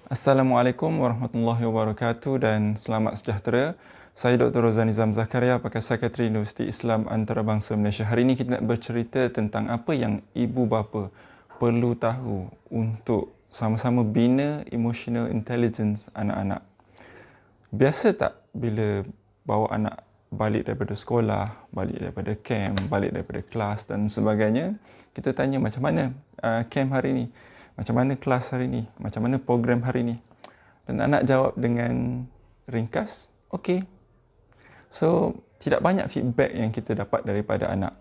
Assalamualaikum warahmatullahi wabarakatuh dan selamat sejahtera. Saya Dr. Rozan Nizam Zakaria, Pakar Psikiatri Universiti Islam Antarabangsa Malaysia. Hari ini kita nak bercerita tentang apa yang ibu bapa perlu tahu untuk sama-sama bina emotional intelligence anak-anak. Biasa tak bila bawa anak balik daripada sekolah, balik daripada camp, balik daripada kelas dan sebagainya, kita tanya macam mana camp hari ini? Macam mana kelas hari ini? Macam mana program hari ini? Dan anak jawab dengan ringkas, okey. So, tidak banyak feedback yang kita dapat daripada anak.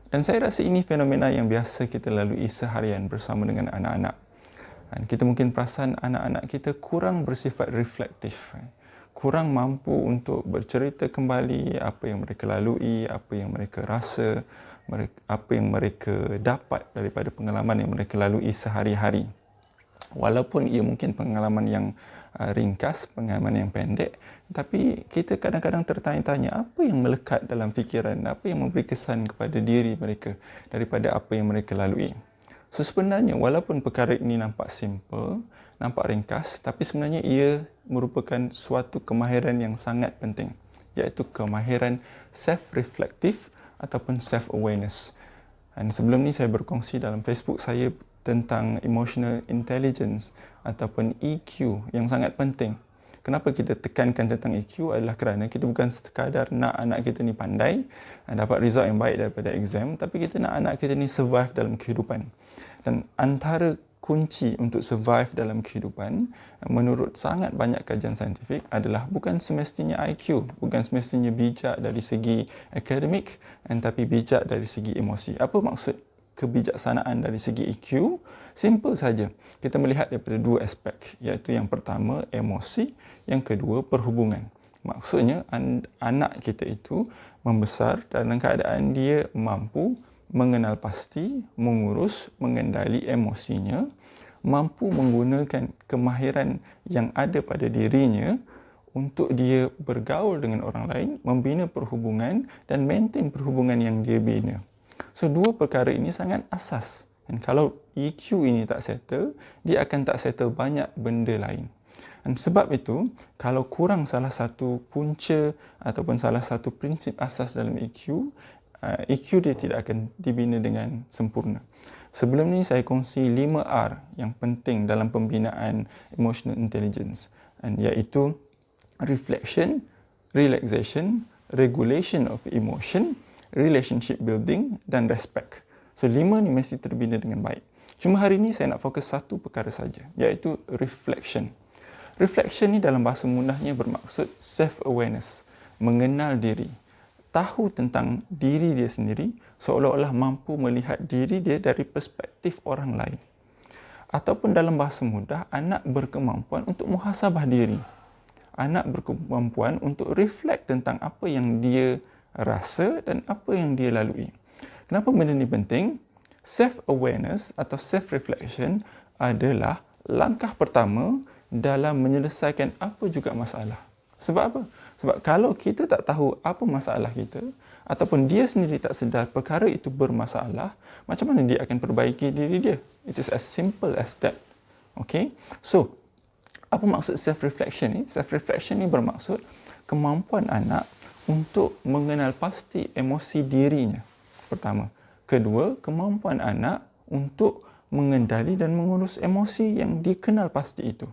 Dan saya rasa ini fenomena yang biasa kita lalui seharian bersama dengan anak-anak. Dan kita mungkin perasan anak-anak kita kurang bersifat reflektif. Kurang mampu untuk bercerita kembali apa yang mereka lalui, apa yang mereka rasa, apa yang mereka dapat daripada pengalaman yang mereka lalui sehari-hari. Walaupun ia mungkin pengalaman yang ringkas, pengalaman yang pendek, tapi kita kadang-kadang tertanya-tanya apa yang melekat dalam fikiran, apa yang memberi kesan kepada diri mereka daripada apa yang mereka lalui. So sebenarnya walaupun perkara ini nampak simple, nampak ringkas, tapi sebenarnya ia merupakan suatu kemahiran yang sangat penting, iaitu kemahiran self-reflective ataupun self-awareness. Dan sebelum ni saya berkongsi dalam Facebook saya tentang emotional intelligence ataupun EQ yang sangat penting. Kenapa kita tekankan tentang EQ adalah kerana kita bukan sekadar nak anak kita ni pandai, dapat result yang baik daripada exam, tapi kita nak anak kita ni survive dalam kehidupan. Dan antara kunci untuk survive dalam kehidupan menurut sangat banyak kajian saintifik adalah bukan semestinya IQ, bukan semestinya bijak dari segi akademik, tapi bijak dari segi emosi. Apa maksud kebijaksanaan dari segi EQ? Simple saja. Kita melihat daripada dua aspek, iaitu yang pertama emosi, yang kedua perhubungan. Maksudnya anak kita itu membesar dalam keadaan dia mampu mengenal pasti, mengurus, mengendali emosinya, mampu menggunakan kemahiran yang ada pada dirinya untuk dia bergaul dengan orang lain, membina perhubungan dan maintain perhubungan yang dia bina. So, dua perkara ini sangat asas. Dan kalau EQ ini tak settle, dia akan tak settle banyak benda lain. Dan sebab itu, kalau kurang salah satu punca ataupun salah satu prinsip asas dalam EQ dia tidak akan dibina dengan sempurna. Sebelum ni saya kongsi 5R yang penting dalam pembinaan emotional intelligence, iaitu reflection, relaxation, regulation of emotion, relationship building dan respect. So 5 ni mesti terbina dengan baik. Cuma hari ni saya nak fokus satu perkara saja, iaitu reflection. Reflection ni dalam bahasa mudahnya bermaksud self-awareness, mengenal diri. Tahu tentang diri dia sendiri, seolah-olah mampu melihat diri dia dari perspektif orang lain. Ataupun dalam bahasa mudah, anak berkemampuan untuk muhasabah diri. Anak berkemampuan untuk reflect tentang apa yang dia rasa dan apa yang dia lalui. Kenapa benda ni penting? Self-awareness atau self-reflection adalah langkah pertama dalam menyelesaikan apa juga masalah. Sebab apa? Sebab kalau kita tak tahu apa masalah kita ataupun dia sendiri tak sedar perkara itu bermasalah, macam mana dia akan perbaiki diri dia? It is as simple as that. Okay? So, apa maksud self-reflection ni? Self-reflection ni bermaksud kemampuan anak untuk mengenal pasti emosi dirinya. Pertama. Kedua, kemampuan anak untuk mengendali dan mengurus emosi yang dikenal pasti itu.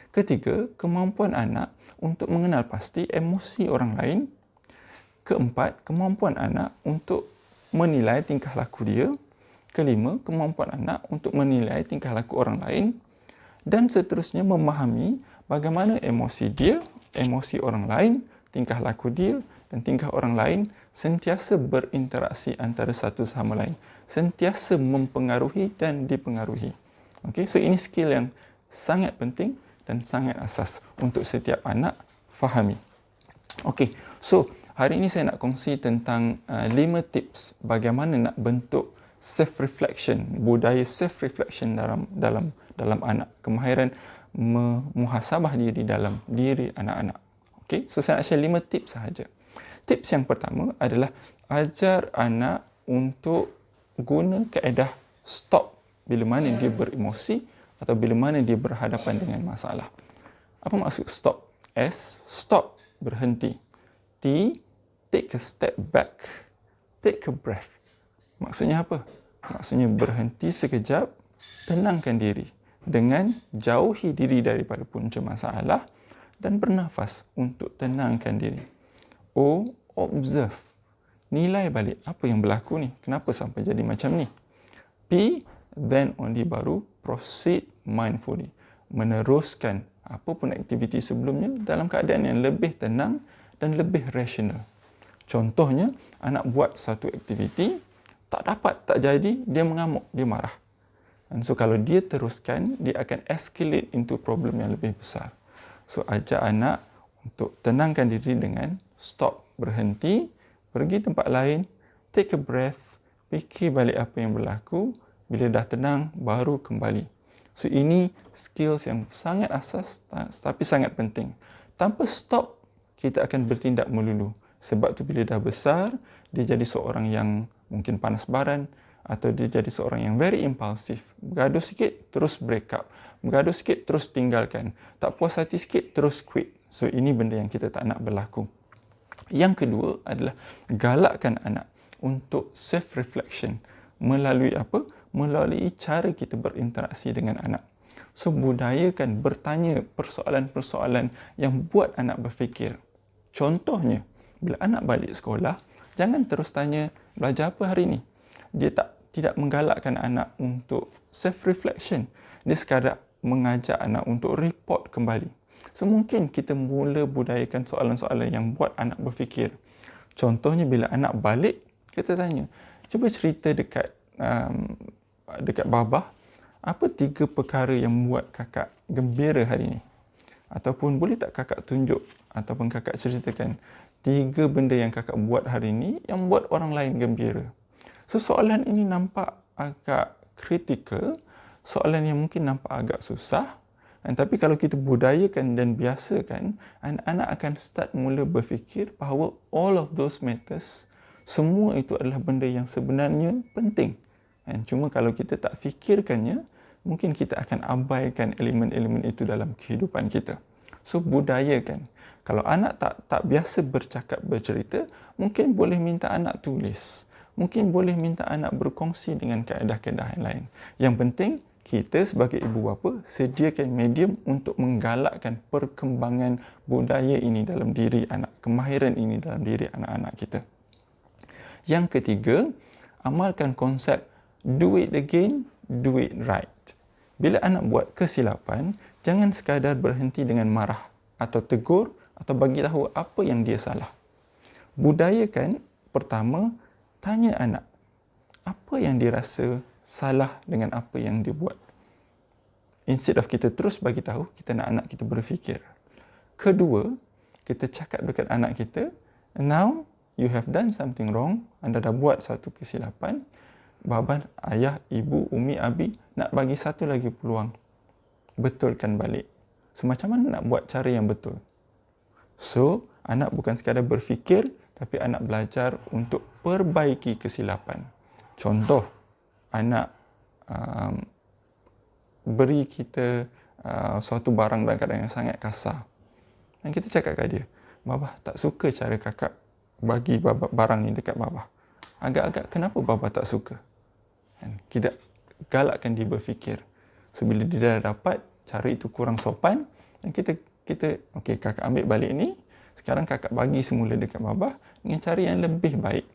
Ketiga, kemampuan anak untuk mengenal pasti emosi orang lain. Keempat, kemampuan anak untuk menilai tingkah laku dia. Kelima, kemampuan anak untuk menilai tingkah laku orang lain. Dan seterusnya memahami bagaimana emosi dia, emosi orang lain, tingkah laku dia dan tingkah orang lain sentiasa berinteraksi antara satu sama lain. Sentiasa mempengaruhi dan dipengaruhi. Okay? So ini skill yang sangat penting dan sangat asas untuk setiap anak fahami. Okey, so hari ini saya nak kongsi tentang 5 tips bagaimana nak bentuk self-reflection, budaya self-reflection dalam anak, kemahiran memuhasabah diri dalam diri anak-anak. Okey, so saya nak share 5 tips sahaja. Tips yang pertama adalah ajar anak untuk guna kaedah stop bila mana dia beremosi atau bila mana dia berhadapan dengan masalah. Apa maksud stop? S, stop, berhenti. T, take a step back. Take a breath. Maksudnya apa? Maksudnya berhenti sekejap, tenangkan diri dengan jauhi diri daripada punca masalah dan bernafas untuk tenangkan diri. O, observe. Nilai balik apa yang berlaku ni. Kenapa sampai jadi macam ni? P, then only baru proceed mindfully. Meneruskan apa pun aktiviti sebelumnya dalam keadaan yang lebih tenang dan lebih rasional. Contohnya, anak buat satu aktiviti, tak dapat, tak jadi, dia mengamuk, dia marah. And so kalau dia teruskan, dia akan escalate into problem yang lebih besar. So ajak anak untuk tenangkan diri dengan stop, berhenti, pergi tempat lain, take a breath, fikir balik apa yang berlaku, bila dah tenang, baru kembali. So ini skills yang sangat asas tapi sangat penting. Tanpa stop, kita akan bertindak melulu. Sebab tu bila dah besar, dia jadi seorang yang mungkin panas baran, atau dia jadi seorang yang very impulsif. Bergaduh sikit, terus break up. Bergaduh sikit, terus tinggalkan. Tak puas hati sikit, terus quit. So ini benda yang kita tak nak berlaku. Yang kedua adalah galakkan anak untuk self-reflection. Melalui apa? Melalui cara kita berinteraksi dengan anak. So budayakan bertanya persoalan-persoalan yang buat anak berfikir. Contohnya, bila anak balik sekolah, jangan terus tanya, belajar apa hari ni? Dia tidak menggalakkan anak untuk self-reflection. Dia sekadar mengajak anak untuk report kembali. So, mungkin kita mula budayakan soalan-soalan yang buat anak berfikir. Contohnya, bila anak balik, kita tanya, cuba cerita dekat babah, apa 3 perkara yang membuat kakak gembira hari ni? Ataupun boleh tak kakak tunjuk ataupun kakak ceritakan 3 benda yang kakak buat hari ni yang buat orang lain gembira. So, soalan ini nampak agak kritikal, soalan yang mungkin nampak agak susah, tapi kalau kita budayakan dan biasakan, anak-anak akan start mula berfikir bahawa all of those matters, semua itu adalah benda yang sebenarnya penting. Cuma kalau kita tak fikirkannya, mungkin kita akan abaikan elemen-elemen itu dalam kehidupan kita. So, budayakan. Kalau anak tak biasa bercakap, bercerita, mungkin boleh minta anak tulis. Mungkin boleh minta anak berkongsi dengan kaedah-kaedah yang lain. Yang penting, kita sebagai ibu bapa sediakan medium untuk menggalakkan perkembangan budaya ini dalam diri anak, kemahiran ini dalam diri anak-anak kita. Yang ketiga, amalkan konsep do it again, do it right. Bila anak buat kesilapan, jangan sekadar berhenti dengan marah atau tegur atau bagi tahu apa yang dia salah. Budayakan, pertama, tanya anak, apa yang dia rasa salah dengan apa yang dia buat. Instead of kita terus bagi tahu, kita nak anak kita berfikir. Kedua, kita cakap dekat anak kita, now you have done something wrong, anda dah buat satu kesilapan, baba, ayah, ibu, umi, abi nak bagi satu lagi peluang. Betulkan balik. So, macam mana nak buat cara yang betul? So, anak bukan sekadar berfikir, tapi anak belajar untuk perbaiki kesilapan. Contoh, anak beri kita suatu barang dalam keadaan yang sangat kasar. Dan kita cakap kat dia, Baba tak suka cara kakak bagi barang ni dekat Baba. Agak-agak kenapa Baba tak suka? Dan kita galakkan dia berfikir. So, bila dia dah dapat, cara itu kurang sopan, dan kita okey, kakak ambil balik ni, sekarang kakak bagi semula dekat Baba dengan cara yang lebih baik.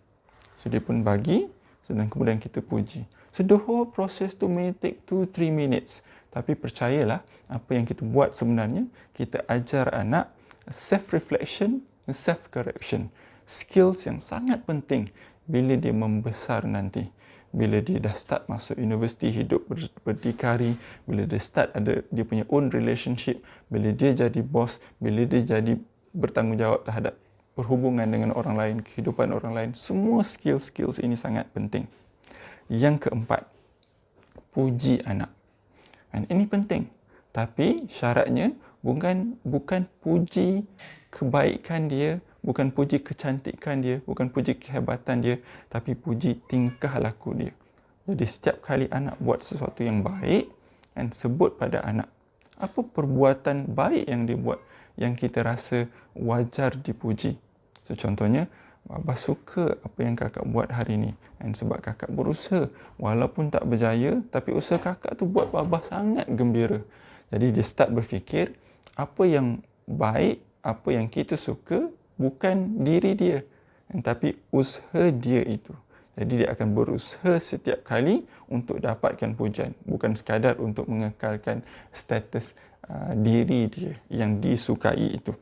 So, dia pun bagi, dan kemudian kita puji. So, the whole process tu may take 2-3 minutes. Tapi percayalah, apa yang kita buat sebenarnya, kita ajar anak self-reflection, self-correction. Skills yang sangat penting bila dia membesar nanti. Bila dia dah start masuk universiti, hidup berdikari, bila dia start ada dia punya own relationship, bila dia jadi bos, bila dia jadi bertanggungjawab terhadap perhubungan dengan orang lain, kehidupan orang lain, semua skills ini sangat penting. Yang keempat, puji anak. Dan ini penting. Tapi syaratnya bukan puji kebaikan dia, bukan puji kecantikan dia, bukan puji kehebatan dia, tapi puji tingkah laku dia. Jadi setiap kali anak buat sesuatu yang baik, dan sebut pada anak. Apa perbuatan baik yang dia buat yang kita rasa wajar dipuji. So, contohnya, Baba suka apa yang kakak buat hari ni. Dan sebab kakak berusaha, walaupun tak berjaya, tapi usaha kakak tu buat Baba sangat gembira. Jadi dia start berfikir, apa yang baik, apa yang kita suka, bukan diri dia, tapi usaha dia itu. Jadi dia akan berusaha setiap kali untuk dapatkan pujian, bukan sekadar untuk mengekalkan status diri dia yang disukai itu.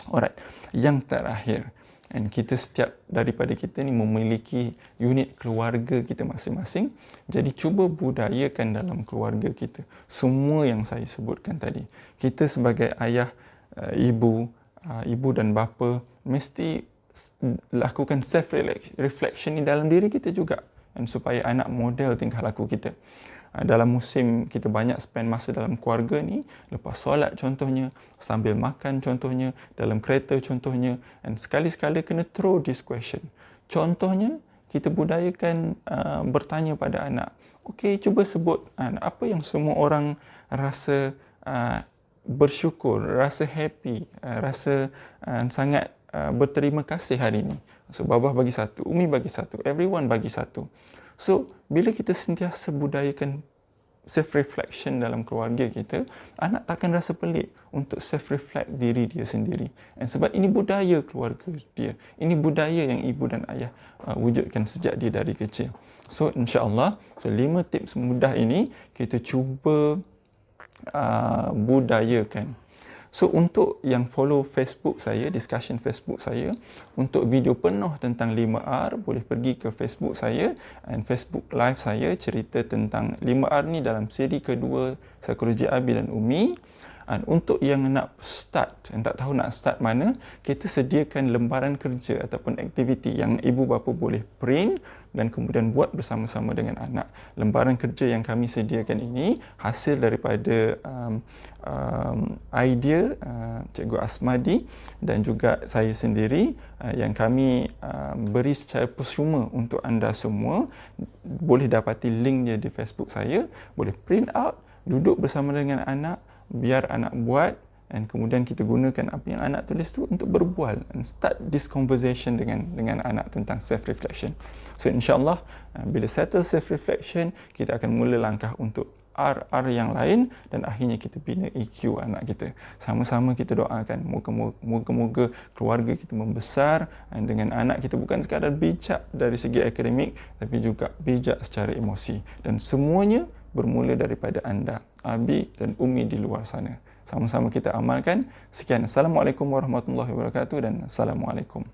Alright, yang terakhir, dan kita setiap daripada kita ni memiliki unit keluarga kita masing-masing. Jadi cuba budayakan dalam keluarga kita semua yang saya sebutkan tadi. Kita sebagai ayah, ibu dan bapa mesti lakukan self reflection ni dalam diri kita juga, dan supaya anak model tingkah laku kita. Dalam musim kita banyak spend masa dalam keluarga ni, lepas solat contohnya, sambil makan contohnya, dalam kereta contohnya, dan sekali-sekala kena throw this question. Contohnya, kita budayakan bertanya pada anak, okey, cuba sebut apa yang semua orang rasa bersyukur, rasa happy, rasa sangat berterima kasih hari ini. So, Baba bagi satu, Umi bagi satu, everyone bagi satu. So, bila kita sentiasa budayakan self-reflection dalam keluarga kita, anak takkan rasa pelik untuk self-reflect diri dia sendiri. Dan sebab ini budaya keluarga dia. Ini budaya yang ibu dan ayah wujudkan sejak dia dari kecil. So, insya-Allah, 5 tips mudah ini kita cuba budayakan. So, untuk yang follow Facebook saya, discussion Facebook saya, untuk video penuh tentang 5R, boleh pergi ke Facebook saya dan Facebook Live saya cerita tentang 5R ni dalam siri kedua Psikologi Abi dan Umi. Dan untuk yang nak start, yang tak tahu nak start mana, kita sediakan lembaran kerja ataupun aktiviti yang ibu bapa boleh print dan kemudian buat bersama-sama dengan anak. Lembaran kerja yang kami sediakan ini hasil daripada idea Cikgu Asmadi dan juga saya sendiri, yang kami beri secara persuma untuk anda semua. Boleh dapati link dia di Facebook saya, boleh print out, duduk bersama dengan anak, biar anak buat, dan kemudian kita gunakan apa yang anak tulis tu untuk berbual and start this conversation dengan anak tentang self reflection. So, insya-Allah bila settle self reflection, kita akan mula langkah untuk R yang lain, dan akhirnya kita bina EQ anak kita. Sama-sama kita doakan moga-moga keluarga kita membesar dengan anak kita bukan sekadar bijak dari segi akademik, tapi juga bijak secara emosi, dan semuanya bermula daripada anda, Abi dan Umi di luar sana. Sama-sama kita amalkan. Sekian. Assalamualaikum warahmatullahi wabarakatuh dan Assalamualaikum.